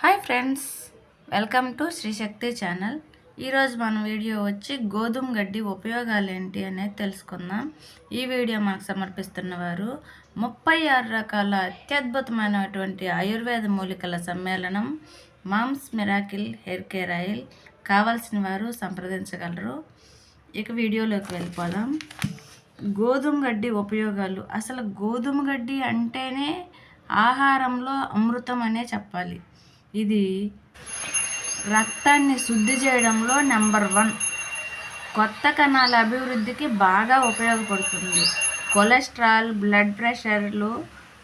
Hi friends, welcome to Shri Shakti channel. ఈరోజు మన video వచ్చి గోధుమ గడ్డి ఉపయోగాలు ఏంటి అనేది తెలుసుకుందాం. ఈ వీడియో మనకు సమర్పిస్తున్నవారు 36 రకాల అత్యద్భుతమైనటువంటి ఆయుర్వేద మూలికల సమ్మేళనం mom's miracle hair care oil. కావాల్సిన వారు సంప్రదించగలరు. ఇక వీడియోలోకి వెళ్ళిపోదాం. గోధుమ గడ్డి ఉపయోగాలు. అసలు గోధుమ గడ్డి అంటేనే ఆహారంలో అమృతం అనే చెప్పాలి. ఇది రక్తాన్ని శుద్ధి చేయడంలో నెంబర్ 1. కొత్త కణాల అభివృద్ధికి బాగా ఉపయోగపడుతుంది. కొలెస్ట్రాల్, బ్లడ్ ప్రెషర్లు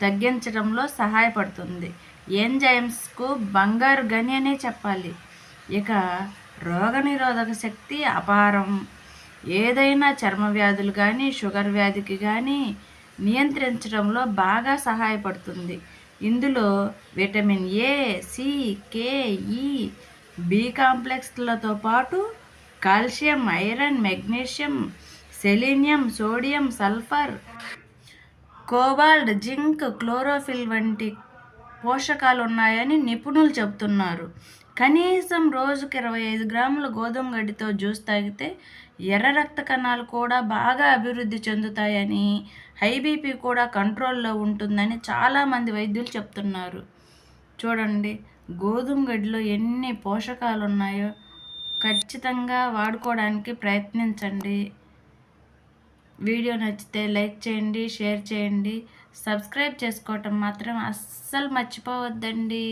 తగ్గించడంలో సహాయపడుతుంది. ఎంజైమ్స్కు బంగారు గని అనే చెప్పాలి. ఇక రోగనిరోధక శక్తి అపారం. ఏదైనా చర్మ వ్యాధులు కానీ, షుగర్ వ్యాధికి కానీ నియంత్రించడంలో బాగా సహాయపడుతుంది. ఇందులో విటమిన్ ఏ, సి, కే, ఈ, బి కాంప్లెక్స్లతో పాటు calcium, iron, magnesium, selenium, sodium, sulphur, cobalt, zinc, chlorophyll వంటి పోషకాలు ఉన్నాయని నిపుణులు చెబుతున్నారు. కనీసం రోజుకి 25 గ్రాముల గోధుమ గడ్డితో జ్యూస్ తాగితే ఎర్ర రక్త కణాలు కూడా బాగా అభివృద్ధి చెందుతాయని, హై బీపీ కూడా కంట్రోల్లో ఉంటుందని చాలామంది వైద్యులు చెప్తున్నారు. చూడండి, గోధుమ గడ్డిలో ఎన్ని పోషకాలు ఉన్నాయో. ఖచ్చితంగా వాడుకోవడానికి ప్రయత్నించండి. వీడియో నచ్చితే లైక్ చేయండి, షేర్ చేయండి, సబ్స్క్రైబ్ చేసుకోవటం మాత్రం అస్సలు మర్చిపోవద్దండి.